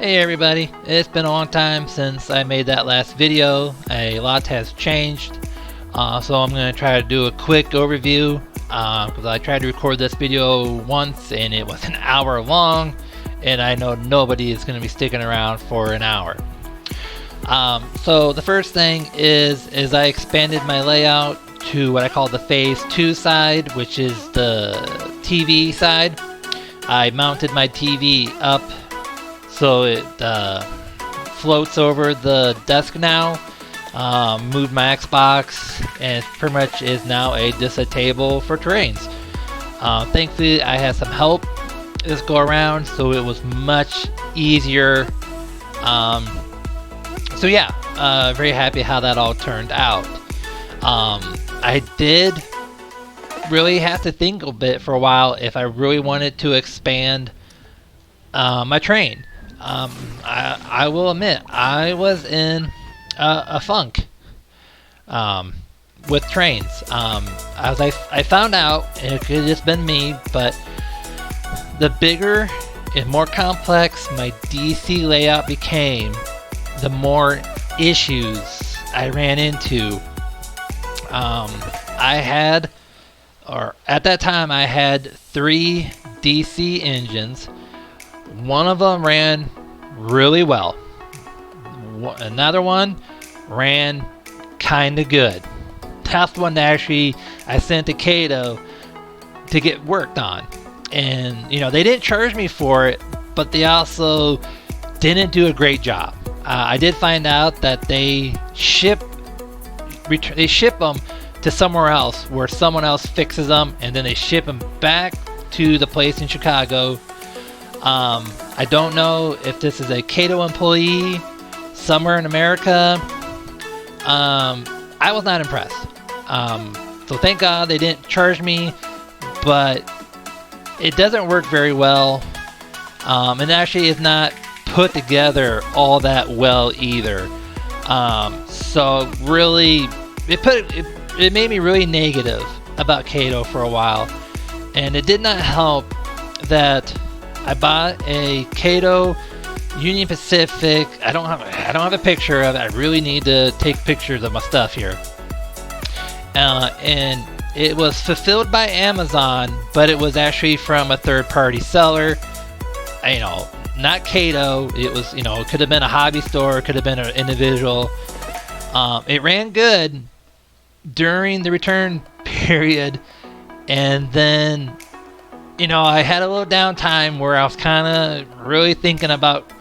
Hey everybody, it's been a long time since I made that last video. A lot has changed, so I'm going to try to do a quick overview because I tried to record this video once and it was an hour long, and I know nobody is going to be sticking around for an hour. So the first thing is I expanded my layout to what I call the Phase 2 side, which is the TV side. I mounted my TV up so it floats over the desk now. Moved my Xbox, and it pretty much is now just a table for terrains. Thankfully, I had some help this go around, so it was much easier. So yeah, very happy how that all turned out. I did really have to think a bit for a while if I really wanted to expand my terrain. I will admit I was in a funk with trains. As I found out, and it could have just been me, but the bigger and more complex my DC layout became, the more issues I ran into. At that time I had 3 DC engines. One of them ran really well. Another one ran kinda good. That's the one that actually I sent to Kato to get worked on. And they didn't charge me for it, but they also didn't do a great job. I did find out that they ship them to somewhere else where someone else fixes them, and then they ship them back to the place in Chicago. I don't know if this is a Kato employee somewhere in America. I was not impressed. So thank God they didn't charge me, but it doesn't work very well. And actually is not put together all that well either. So really, it made me really negative about Kato for a while, and it did not help that I bought a Kato Union Pacific. I don't have a picture of it. I really need to take pictures of my stuff here. And it was fulfilled by Amazon, but it was actually from a third-party seller. Not Kato. It was, it could have been a hobby store. It could have been an individual. It ran good during the return period, and then I had a little downtime where I was kind of really thinking about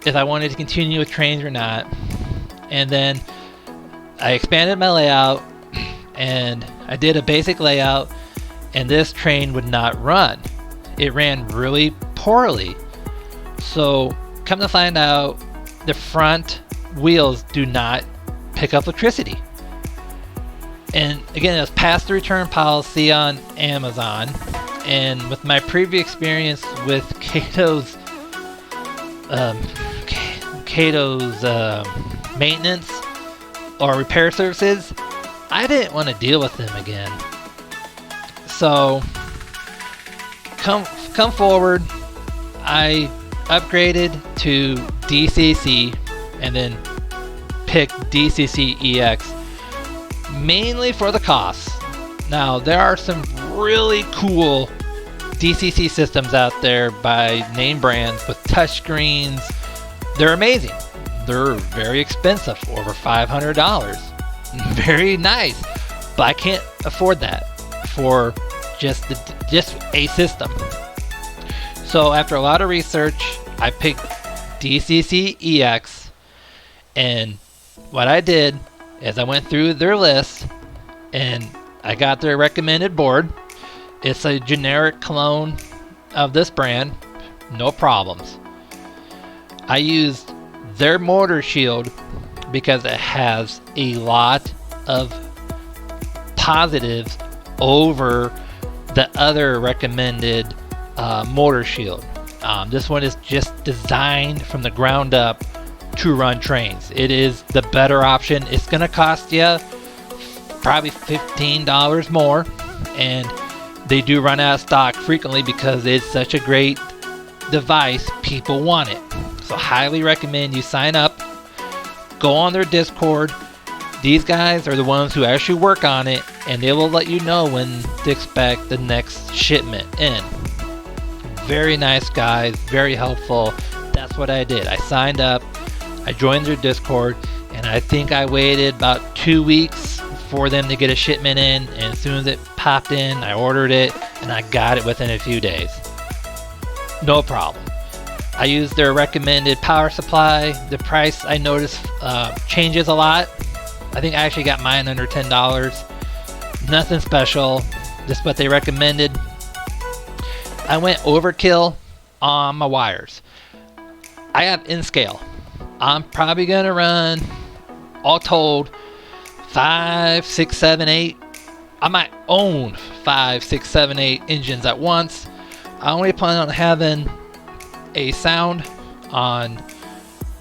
if I wanted to continue with trains or not. And then I expanded my layout, and I did a basic layout, and this train would not run. It ran really poorly. So come to find out, the front wheels do not pick up electricity. And again, it was past the return policy on Amazon. And with my previous experience with Kato's maintenance or repair services, I didn't want to deal with them again. So come forward, I upgraded to DCC and then picked DCC-EX mainly for the cost. Now, there are some really cool DCC systems out there by name brands with touchscreens. They're amazing. They're very expensive, over $500. Very nice, but I can't afford that for just a system. So after a lot of research, I picked DCC-EX, and what I did is I went through their list and I got their recommended board. It's a generic clone of this brand, no problems. I used their motor shield because it has a lot of positives over the other recommended motor shield. This one is just designed from the ground up to run trains. It is the better option. It's gonna cost you probably $15 more, and they do run out of stock frequently because it's such a great device. People want it. So highly recommend you sign up, go on their Discord. These guys are the ones who actually work on it, and they will let you know when to expect the next shipment in. Very nice guys, very helpful. That's what I did. I signed up, I joined their Discord, and I think I waited about 2 weeks for them to get a shipment in, and as soon as it popped in, I ordered it, and I got it within a few days. No problem. I used their recommended power supply. The price, I noticed, changes a lot. I think I actually got mine under $10. Nothing special, just what they recommended. I went overkill on my wires. I have in scale. I'm probably gonna run, all told, 5, 6, 7, 8. I might own 5, 6, 7, 8 engines at once. I only plan on having a sound on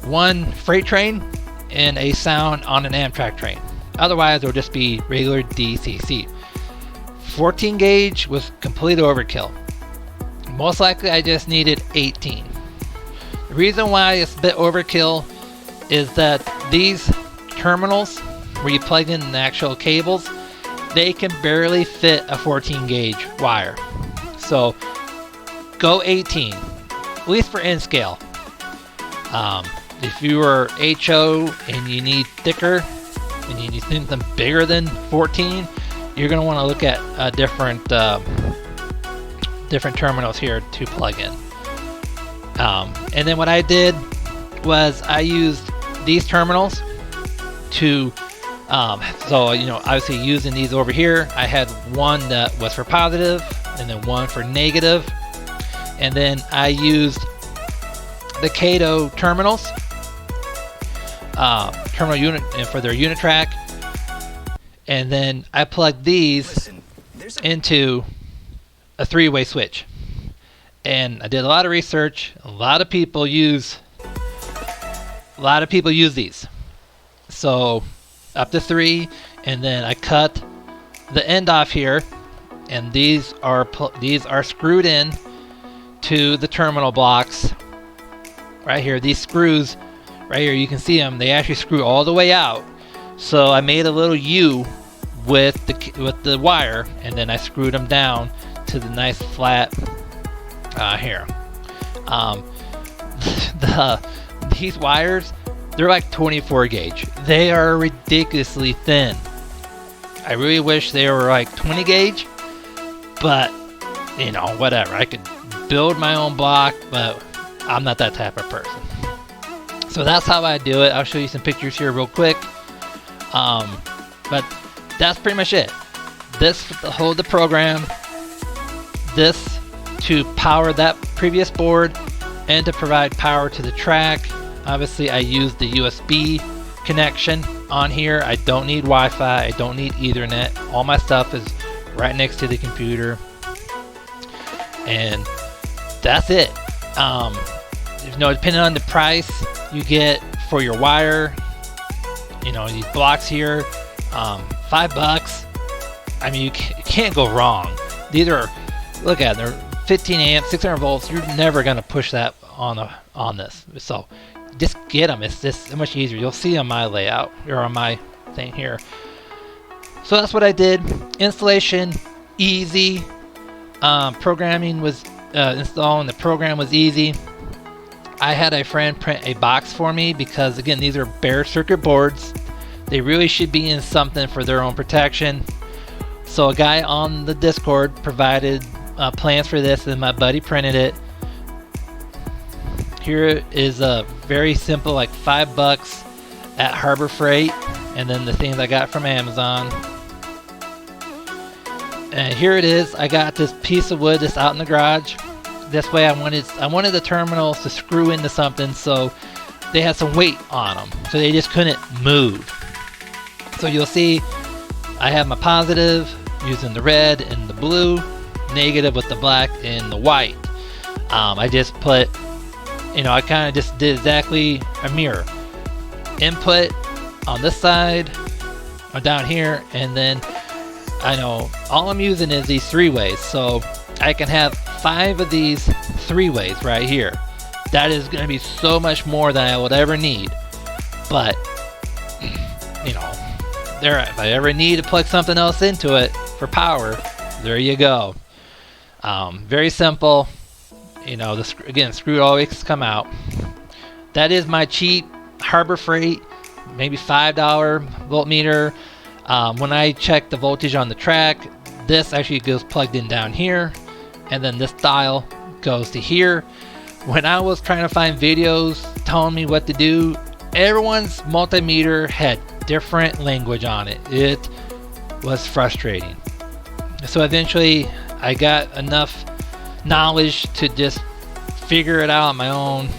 one freight train and a sound on an Amtrak train. Otherwise, it'll just be regular DCC. 14 gauge was complete overkill. Most likely, I just needed 18. The reason why it's a bit overkill is that these terminals, where you plug in the actual cables, they can barely fit a 14 gauge wire. So go 18, at least for in scale. If you are HO and you need thicker and you need something bigger than 14, you're going to want to look at different terminals here to plug in. And then what I did was I used these terminals to so obviously using these over here, I had one that was for positive and then one for negative, and then I used the Kato terminals, terminal unit, and for their unit track, and then I plugged these into a 3-way switch. And I did a lot of research. A lot of people use these. So up to 3, and then I cut the end off here, and these are screwed in to the terminal blocks right here. These screws right here, you can see them. They actually screw all the way out. So I made a little U with the wire, and then I screwed them down to the nice flat here. These wires, they're like 24 gauge. They are ridiculously thin. I really wish they were like 20 gauge, but whatever. I could build my own block, but I'm not that type of person. So that's how I do it. I'll show you some pictures here real quick. But that's pretty much it. This to hold the program, this to power that previous board, and to provide power to the track. Obviously, I use the USB connection on here. I don't need Wi-Fi. I don't need Ethernet. All my stuff is right next to the computer, and that's it. Depending on the price you get for your wire, these blocks here, $5. I mean, you can't go wrong. These are, look at them, they're 15 amps, 600 volts. You're never gonna push that on this. So just get them. It's just so much easier. You'll see on my layout or on my thing here. So that's what I did. Installation easy. Programming was installing the program was easy. I had a friend print a box for me because, again, these are bare circuit boards. They really should be in something for their own protection. So a guy on the Discord provided plans for this, and my buddy printed it. Here is a very simple, like $5 at Harbor Freight, and then the things I got from Amazon. And here it is. I got this piece of wood that's out in the garage. This way I wanted the terminals to screw into something, so they had some weight on them, so they just couldn't move. So you'll see I have my positive using the red and the blue, negative with the black and the white. I just put, I kind of just did exactly a mirror. Input on this side or down here, and then I know all I'm using is these 3-ways, so I can have 5 of these 3-ways right here. That is going to be so much more than I would ever need. But, you know, if I ever need to plug something else into it for power, there you go. Very simple. You know, again, screw always come out. That is my cheap Harbor Freight, maybe $5 voltmeter. When I check the voltage on the track, this actually goes plugged in down here, and then this dial goes to here. When I was trying to find videos telling me what to do, everyone's multimeter had different language on it. It was frustrating. So eventually I got enough knowledge to just figure it out on my own.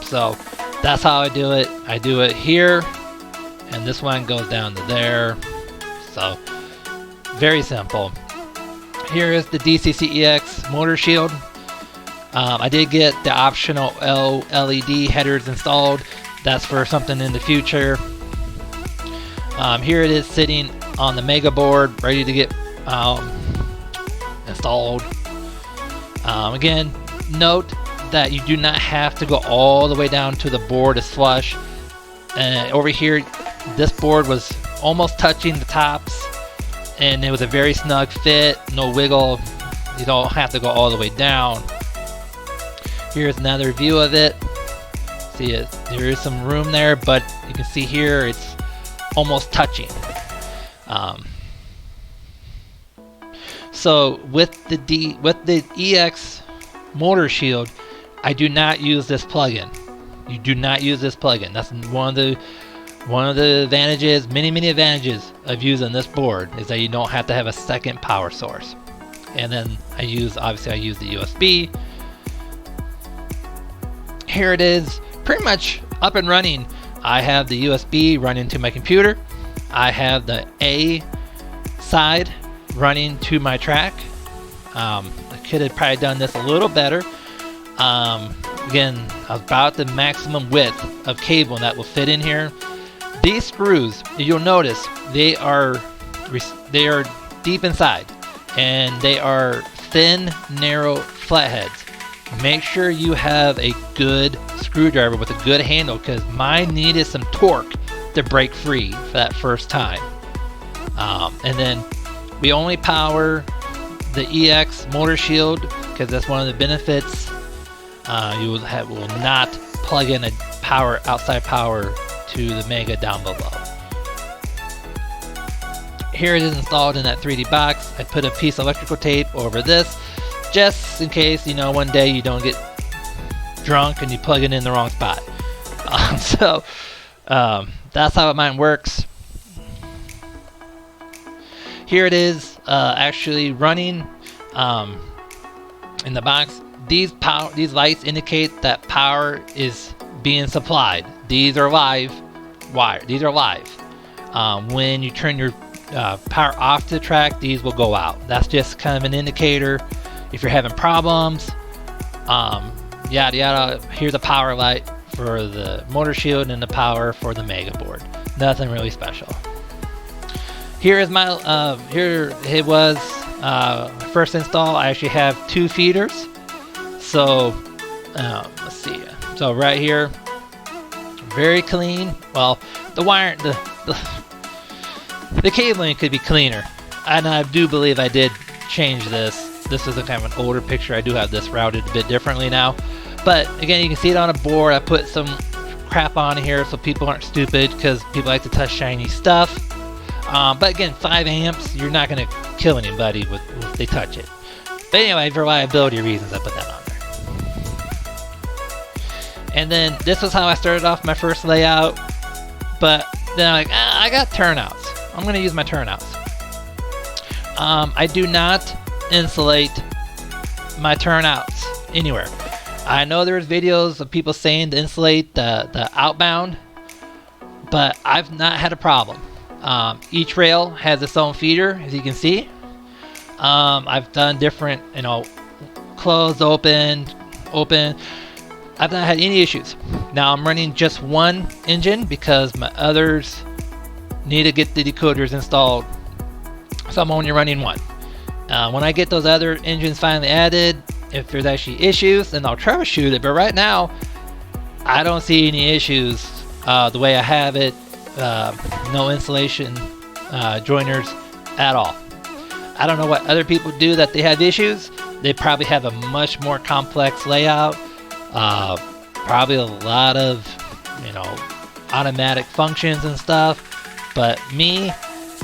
So that's how I do it. I do it here, and this one goes down to there. So very simple. Here is the DCC-EX motor shield. I did get the optional LED headers installed. That's for something in the future. Here it is sitting on the Mega board, ready to get installed. Again, note that you do not have to go all the way down to the board as flush. Over here, this board was almost touching the tops, and it was a very snug fit, no wiggle. You don't have to go all the way down. Here's another view of it. See it, there is some room there, but you can see here it's almost touching. So with the EX motor shield, I do not use this plugin. You do not use this plugin. That's one of the advantages, many advantages of using this board, is that you don't have to have a second power source. And then obviously I use the USB. Here it is, pretty much up and running. I have the USB running to my computer. I have the A side running to my track. I could have probably done this a little better. Again, about the maximum width of cable that will fit in here. These screws, you'll notice they are deep inside, and they are thin, narrow flatheads. Make sure you have a good screwdriver with a good handle, because mine needed some torque to break free for that first time. And then we only power the EX motor shield because that's one of the benefits. You will not plug in a outside power to the Mega down below. Here it is installed in that 3D box. I put a piece of electrical tape over this, just in case, one day you don't get drunk and you plug it in the wrong spot. So that's how mine works. Here it is actually running in the box. These lights indicate that power is being supplied. These are live wire. These are live. When you turn your power off the track, these will go out. That's just kind of an indicator. If you're having problems, yada yada, here's a power light for the motor shield and the power for the Mega board. Nothing really special. Here is my here it was first install. I actually have 2 feeders. So let's see. So right here, very clean. Well, the wire, the cabling could be cleaner, and I do believe I did change this. This is a kind of an older picture. I do have this routed a bit differently now, but again, you can see it on a board. I put some crap on here so people aren't stupid, because people like to touch shiny stuff. But again, 5 amps, you're not going to kill anybody if they touch it. But anyway, for reliability reasons, I put that on there. And then this was how I started off my first layout. But then I'm like, I got turnouts. I'm going to use my turnouts. I do not insulate my turnouts anywhere. I know there's videos of people saying to insulate the outbound, but I've not had a problem. Each rail has its own feeder, as you can see. I've done different, closed, open. I've not had any issues. Now I'm running just one engine because my others need to get the decoders installed, so I'm only running one. When I get those other engines finally added, If there's actually issues, then I'll troubleshoot it. But right now, I don't see any issues the way I have it. No insulation joiners at all. I don't know what other people do that they have issues. They probably have a much more complex layout. Probably a lot of, automatic functions and stuff. But me,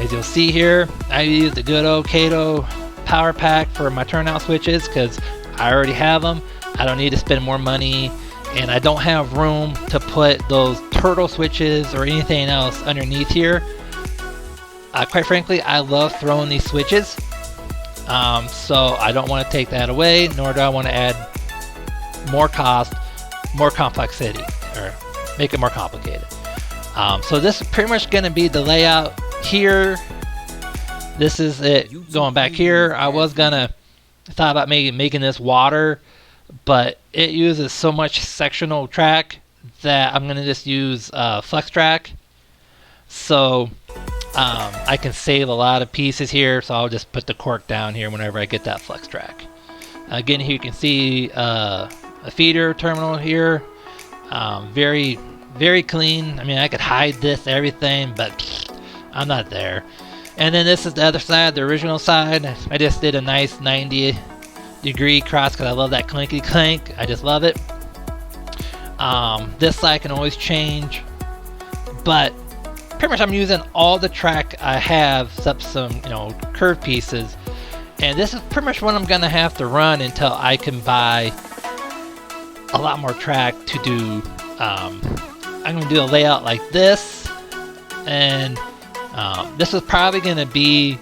as you'll see here, I use the good old Kato power pack for my turnout switches because I already have them. I don't need to spend more money, and I don't have room to put those turtle switches or anything else underneath here. Quite frankly, I love throwing these switches, so I don't want to take that away, nor do I want to add more cost, more complexity, or make it more complicated. So this is pretty much going to be the layout here. This is it going back here. I was gonna thought about making this water, but it uses so much sectional track that I'm gonna just use flex track. So I can save a lot of pieces here, so I'll just put the cork down here whenever I get that flex track. Again, here you can see a feeder terminal here. Very, very clean. I mean, I could hide this, everything, but I'm not there. And then this is the other side, the original side. I just did a nice 90-degree cross because I love that clinky clink. I just love it. This side can always change, but pretty much I'm using all the track I have except some curved pieces, and this is pretty much what I'm gonna have to run until I can buy a lot more track to do. I'm gonna do a layout like this, and this is probably gonna be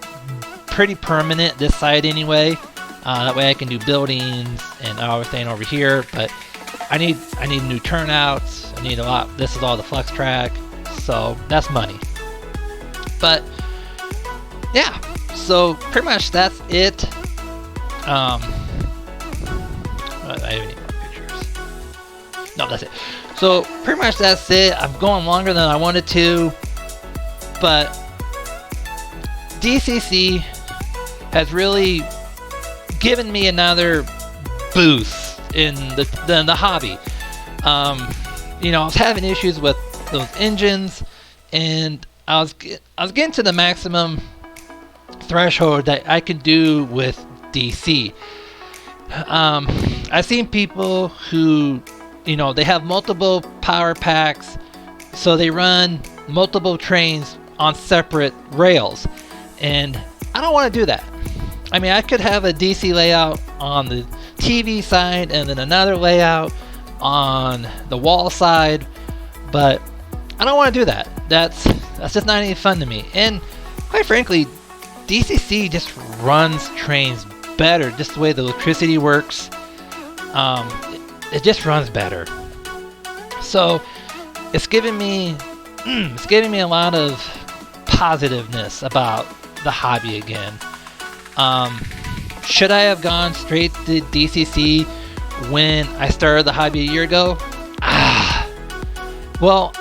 pretty permanent, this side anyway. That way I can do buildings and everything over here, but I need new turnouts. I need a lot. This is all the flex track, so that's money. But yeah, so pretty much that's it. I have any more pictures? No, that's it. So pretty much that's it. I'm going longer than I wanted to, but DCC has really given me another boost in the hobby. I was having issues with those engines, and I was getting to the maximum threshold that I can do with DC. I've seen people who, they have multiple power packs, so they run multiple trains on separate rails, and I don't want to do that. I mean, I could have a DC layout on the TV side and then another layout on the wall side, but I don't want to do that. That's just not any fun to me. And quite frankly, DCC just runs trains better, just the way the electricity works. It just runs better. So it's giving me a lot of positiveness about the hobby again. Should I have gone straight to DCC when I started the hobby a year ago? Well,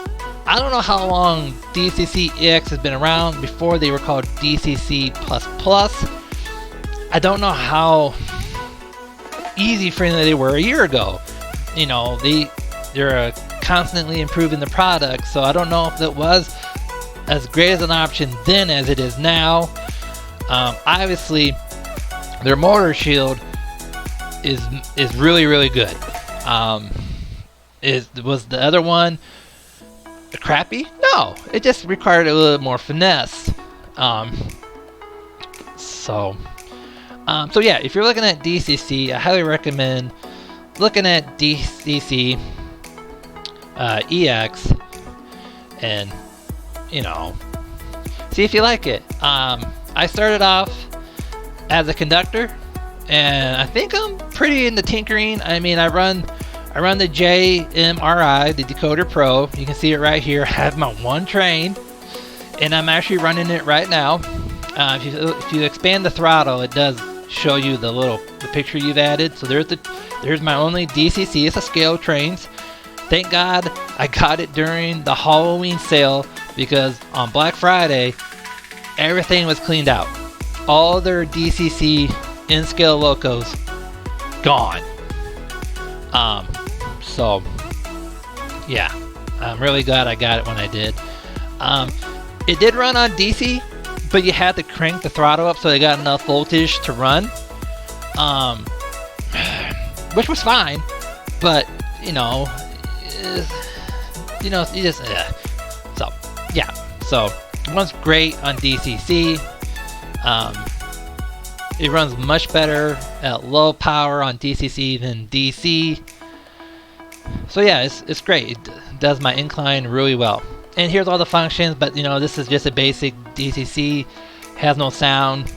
I don't know how long DCC-EX has been around before they were called DCC++. I don't know how easy friendly they were a year ago. They're constantly improving the product, so I don't know if it was as great as an option then as it is now. Obviously, their motor shield is really, really good. Was the other one crappy? No, it just required a little more finesse. So yeah, if you're looking at DCC, I highly recommend looking at DCC-EX and see if you like it. I started off as a conductor, and I think I'm pretty into tinkering. I mean, I run the JMRI, the Decoder Pro. You can see it right here. I have my one train, and I'm actually running it right now. If you expand the throttle, it does show you the picture you've added. So there's my only DCC. It's a scale trains. Thank God I got it during the Halloween sale, because on Black Friday, everything was cleaned out. All their DCC in-scale locos gone. So yeah, I'm really glad I got it when I did. It did run on DC, but you had to crank the throttle up so it got enough voltage to run, which was fine. But you just so yeah. So it runs great on DCC. It runs much better at low power on DCC than DC. So yeah, it's great. It does my incline really well. And here's all the functions, but this is just a basic DCC. Has no sound.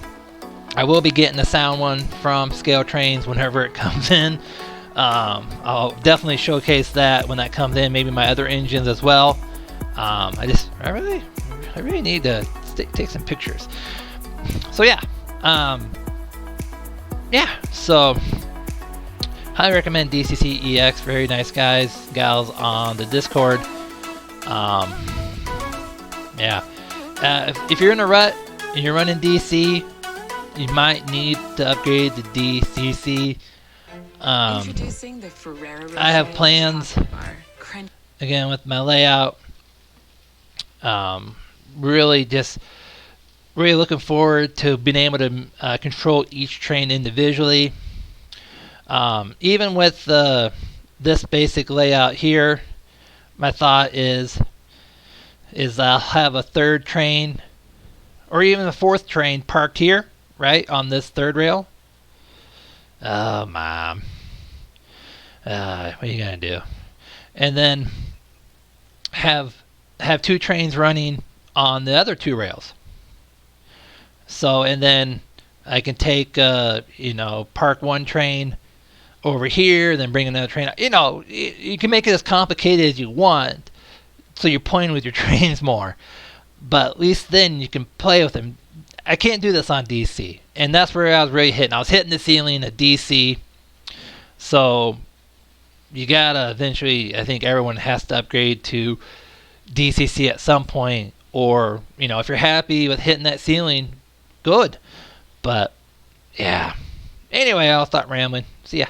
I will be getting the sound one from Scale Trains whenever it comes in. I'll definitely showcase that when that comes in. Maybe my other engines as well. I really need to take some pictures. So yeah, So highly recommend DCC-EX. Very nice guys, gals on the Discord. If you're in a rut and you're running DC, you might need to upgrade to DCC. Introducing the I have plans again with my layout. Really looking forward to being able to control each train individually. Even with this basic layout here, my thought is I'll have a third train or even a fourth train parked here, right on this third rail. Oh, Mom. What are you gonna do? And then have two trains running on the other two rails. So, and then I can take park one train over here, then bring another train. You can make it as complicated as you want, so you're playing with your trains more. But at least then you can play with them. I can't do this on DC, and that's where I was really hitting. I was hitting the ceiling at DC. So you gotta eventually, I think everyone has to upgrade to DCC at some point, or if you're happy with hitting that ceiling, good. But yeah. Anyway, I'll stop rambling. See ya.